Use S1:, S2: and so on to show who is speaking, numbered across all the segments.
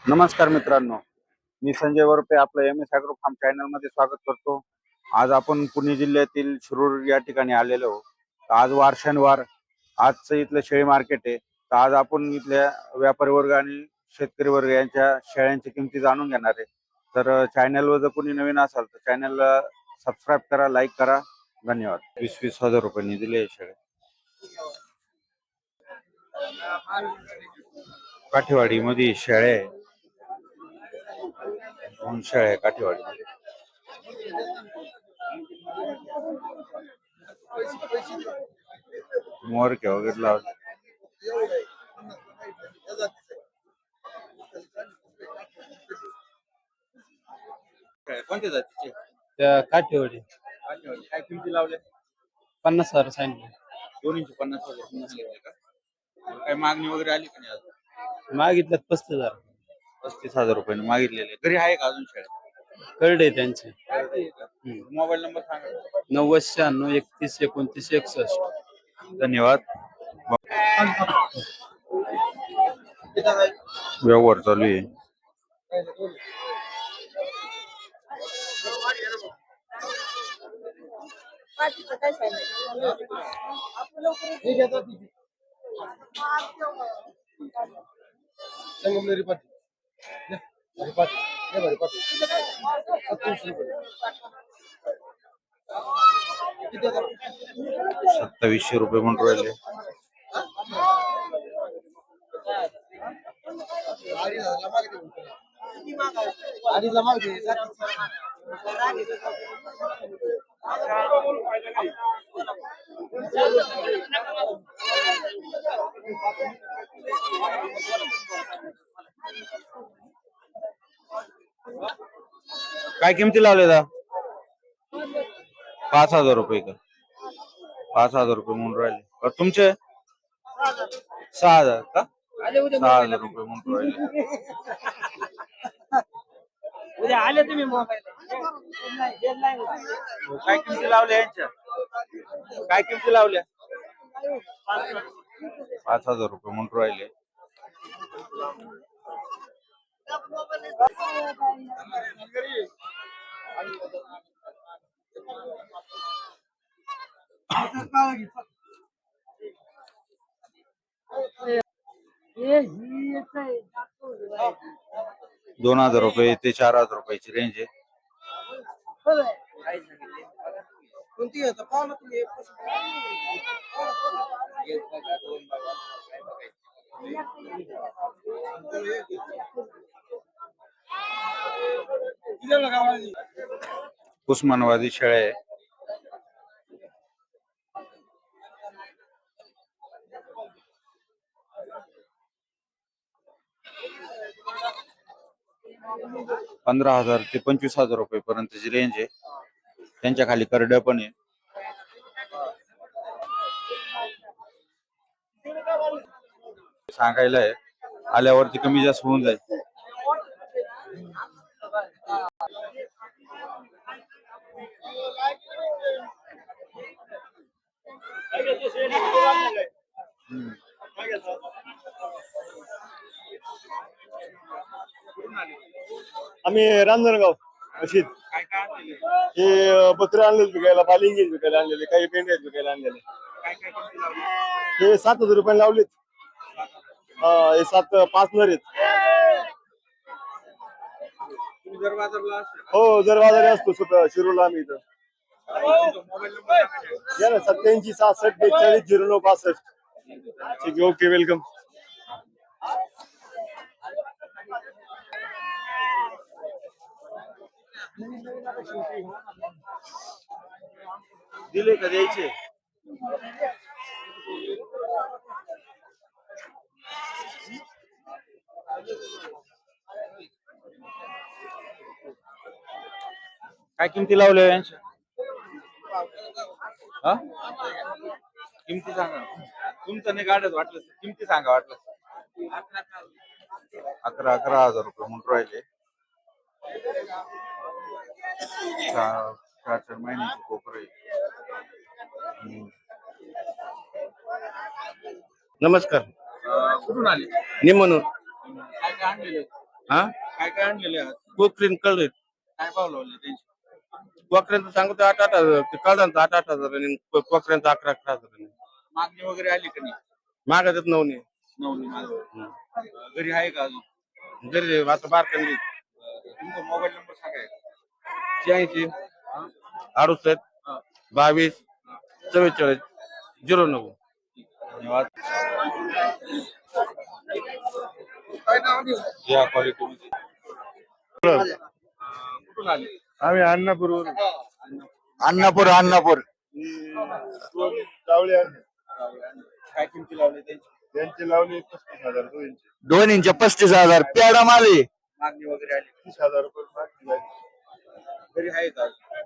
S1: नमस्कार मित्रांनो, मी संजय वरपे आपलं एम एस ॲग्रो फार्म चॅनलमध्ये स्वागत करतो. आज आपण पुणे जिल्ह्यातील शिरूर या ठिकाणी आलेलो आहोत. तर आज वार शनिवार, आजचं इथलं शेळी मार्केट आहे. तर आज आपण इथल्या व्यापारी वर्ग आणि शेतकरी वर्ग यांच्या शेळ्यांची किमती जाणून घेणार आहे. तर चॅनलवर जर कोणी नवीन असाल तर चॅनलला सबस्क्राईब करा, लाईक करा. धन्यवाद. 20-20 हजार रुपयांनी दिले शेळ्या. काठेवाडीमध्ये शेळ्या आहे. 2 शेळ्या आहे काठेवाडीमध्ये. मोरके वगैरे लावले. कोणत्या जातीचे?
S2: त्या काठेवाडी
S1: काय किमती लावल्या?
S2: 50,000 सांगितले.
S1: दोन्हीचे 50,000 सांगितले का? काय मागणी वगैरे आली का नाही अजून?
S2: मागितल्यात 35,000.
S1: 35,000 रुपयाने मागितलेले. घरी आहे का अजून शेळ्या?
S2: कळडे त्यांचे.
S1: मोबाईल नंबर सांगा.
S2: 90 96 31 29 61.
S1: धन्यवाद. व्यवहार चालू आहे.
S3: संगमनेरी पाटी
S1: 2700 रुपये म्हणून राहिले. काय किमती लावले दा? 5,000 रुपये का? 5,000 रुपये म्हणून राहिले. तुमचे 6,000 का? 6,000 रुपये म्हणून राहिले.
S2: आले तुम्ही मोबाईल
S1: काय किमती लावल्या यांच्या? काय किमती लावल्या? 5,000 रुपये म्हणून राहिले. ₹2,000 ते 4,000 रुपयाची रेंज आहे. उस्मानवादी शेळ्या आहे. ₹15,000 ते 25,000 रुपये पर्यंतची रेंज आहे. त्यांच्या खाली करड्या पण आहे. सांगायला आहे, आल्यावरती कमी जास्त होऊन जाईल.
S3: आम्ही रांजणगाव अशीत
S1: काय काय आणलेले?
S3: हे बकरे आणले विकायला, बालिंगी विकायला आणलेले, काही पेंढे विकायला आणलेले.
S1: काय काय किमती लावली?
S3: हे 7,000 रुपये लावलेत. हे 5 नर आहेत.
S1: तुम्ही जर बाजारला असता
S3: हो, जर बाजारी असतो शिरूरला आम्ही इथं.
S1: मोबाईल नंबर सांगा.
S3: या ना 87 66 42 09 62. ठीक आहे, ओके, वेलकम.
S1: दिले का द्यायचे? काय किमती लावल्या यांच्या? हा, किमती सांगा. तुमचं नाही गाडत वाटलं, किमती सांगा वाटलं. 11,000 रुपये म्हणून राहिले. 4 महिन्याची कोकरे.
S2: नमस्कार.
S1: कुठून आले?
S2: निमनूर
S1: काय काय आणलेले?
S4: हा
S1: काय काय आणलेले आहात?
S4: कोकरीन कळले
S1: काय भाव लावले त्यांचे?
S4: कोकऱ्यांचं सांगतो 8-8 हजार, ते कळदांचं 8-8 हजार आणि कोकऱ्यांचं 11-11 हजार.
S1: मागणी वगैरे आली का नाही?
S4: मागायचं नवनी
S1: नवनी माल घरी आहे का अजून?
S4: घरी आता बारकांनी
S1: तुमचा मोबाईल नंबर सांगाय?
S4: 86 68 22 44 09.
S1: धन्यवाद. या क्वालिटी कुठून आले?
S3: आम्ही अन्नापूरवरून
S1: अन्नापूर
S3: लावले
S1: काय किमती लावले त्यांची?
S3: त्यांचे लावले 35,000 दोनशे.
S1: दोन्हींचे 35,000 पेडा माले. मागणी वगैरे आली?
S3: 30,000 रुपये मागणी झाली.
S1: घरी आहे का?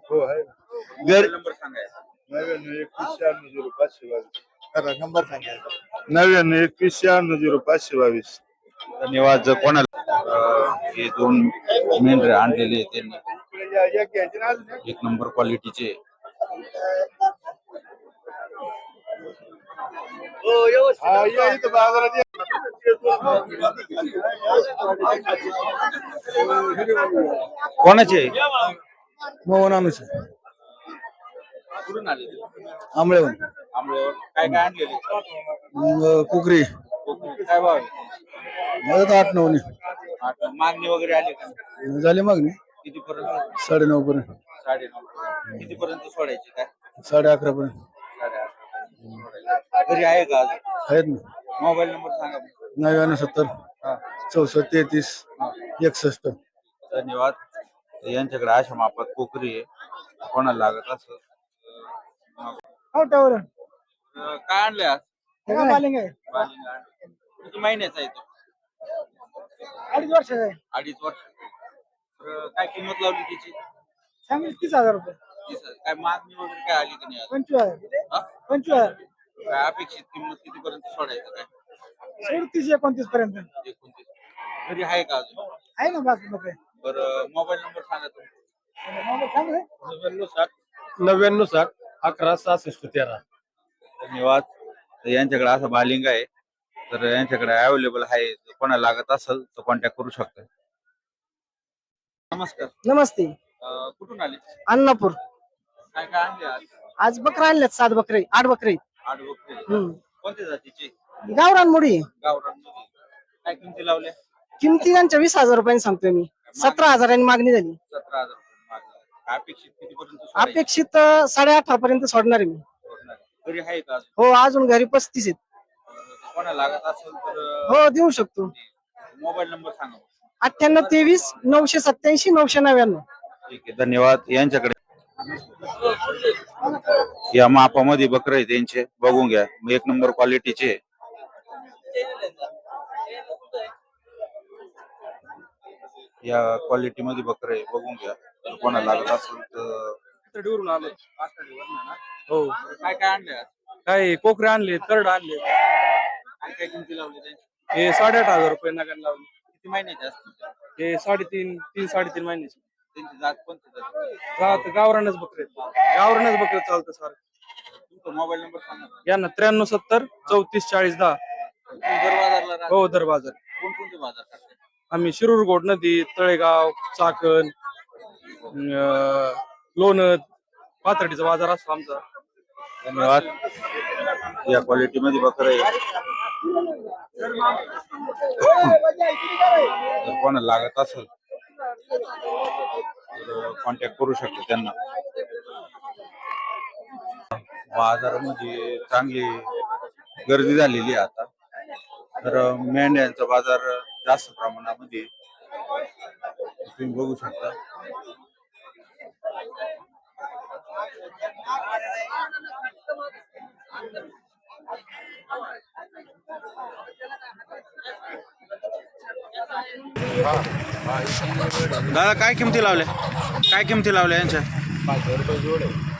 S3: हो आहे.
S1: मोबाईल नंबर सांगायचा?
S3: 99 नंबर सांगायचा 99
S1: धन्यवाद. जर कोणाला हे दोन मेंढरे आणलेले त्यांनी एक नंबर क्वालिटीचे. कोणाचे?
S5: मोहन आमचे
S1: कुठून आले?
S5: आंबळेवन
S1: आंबळेवर. काय काय आणलेले?
S5: कुकरी
S1: काय भाव आहे?
S5: मदत 8-9
S1: मागणी वगैरे आली का?
S5: झाली मागणी
S1: किती पर्यंत?
S5: 9:30 पर्यंत
S1: 9:30. किती पर्यंत सोडायची? काय
S5: 11:30 पर्यंत
S1: 8:30. घरी आहे का अजून?
S5: आहेत ना.
S1: मोबाईल नंबर सांगा.
S5: 99 64 33 61.
S1: धन्यवाद. यांच्याकडे अशा मापात कोकरी आहे. कोणाला लागत असं काय आणले आज?
S5: बालिंग आहे
S1: बालिंग आणले. किती महिन्याचा आहे तो?
S5: 2.5 वर्षाचा आहे.
S1: 2.5 वर्ष. तर काय किंमत लावली त्याची?
S5: सांगितलं 30,000 रुपये.
S1: 30,000. काय मागणी वगैरे काय आली का नाही आज?
S5: 25,000
S1: हा?
S5: 25,000
S1: काय अपेक्षित किंमत कितीपर्यंत सोडायचं? काय
S5: 30-29 पर्यंत
S1: 29. घरी आहे का अजून?
S5: आहे ना बाकी मग काय.
S1: बरं मोबाईल नंबर सांगा तुम्ही.
S4: 99 60 11 66 13.
S1: धन्यवाद. तर यांच्याकडे असं बालिंग आहे. तर यांच्याकडे अवेलेबल आहे. जर कोणाला लागत असेल तर कॉन्टॅक्ट करू शकता. नमस्कार.
S5: नमस्ते.
S1: कुठून आले?
S5: अन्नापूर.
S1: काय काय आणले आज?
S5: आज बकरा आणल्यात 7 बकरे 8 बकरे.
S1: 8 बकरे. कोणत्या जातीचे?
S5: गावरान मुडी.
S1: गावरानमध्ये. काय किमती लावल्या?
S5: किमती त्यांच्या 20,000 रुपयांनी सांगतोय मी. 17,000 मागणी झाली.
S1: 17,000 मागणी. काय अपेक्षित कितीपर्यंत सोडायचं?
S5: अपेक्षित 8.5 पर्यंत सोडणार आहे मी.
S1: घरी आहे का अजून?
S5: हो अजून घरी 35 आहेत.
S1: कोणाला लागत असेल तर
S5: हो देऊ शकतो.
S1: मोबाईल नंबर सांगा.
S5: 98 23 987 999.
S1: ठीक आहे. धन्यवाद. यांच्याकडे या मापामध्ये बकरे आहेत त्यांचे. बघून घ्या. 1 नंबर क्वालिटीचे. या क्वालिटी मध्ये बकरे बघून घ्या. जर कोणाला लागत असेल तर
S2: आलो.
S1: हो. काय काय आणले आज?
S2: काय कोकरे आणले, करड आणले.
S1: काय काय किमती लावली त्यांची?
S2: हे 8.5 रुपये नगाने लावले.
S1: किती महिन्याचे असतील?
S2: हे 3.5 महिन्याचे.
S1: त्यांची जात कोणती जात?
S2: जात गावरानच बकरे. गावरानच बकरे चालतं सारं.
S1: तुमचा मोबाईल नंबर सांगा.
S2: यांना 93 70 34 40 10.
S1: तुम्ही दर बाजारला राहता?
S2: हो दर बाजार.
S1: कोणकोणते बाजार करताय?
S2: आम्ही शिरूर गोड नदी, तळेगाव, चाकण, लोणद, पाथर्डीचा बाजार असतो आमचा.
S1: धन्यवाद. या क्वालिटी मध्ये बकरे आहे. जर कोणाला लागत असेल तर कॉन्टॅक्ट करू शकतो त्यांना. बाजारामध्ये चांगली गर्दी झालेली आहे आता. तर मेंढ्यांचा बाजार जास्त प्रमाणामध्ये तुम्ही बघू शकता. दादा काय किमती लावल्या? काय किमती लावल्या यांच्या?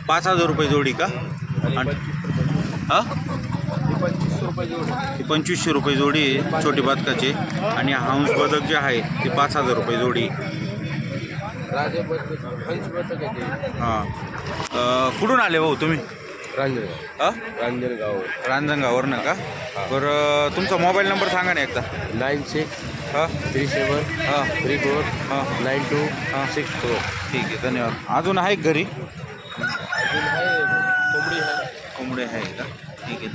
S1: 5,000 रुपये जोडी का? हा 2500 रुपये जोडी आहे छोटी बदकाची. आणि हंस बदक जे आहे ते 5,000 रुपये जोडी. हा कुठून आले भाऊ तुम्ही?
S4: रांजणगाव
S1: हा
S4: रांजणगाव
S1: रांजणगाववरनं का? बरं तुमचा मोबाईल नंबर सांगा ना एकदा.
S4: 9637
S1: हा
S4: 34
S1: हा
S4: 9264.
S1: ठीक आहे धन्यवाद. अजून आहे का घरी
S4: अजून आहे कोंबडी आहे.
S1: कोंबडे आहे का? ठीक आहे.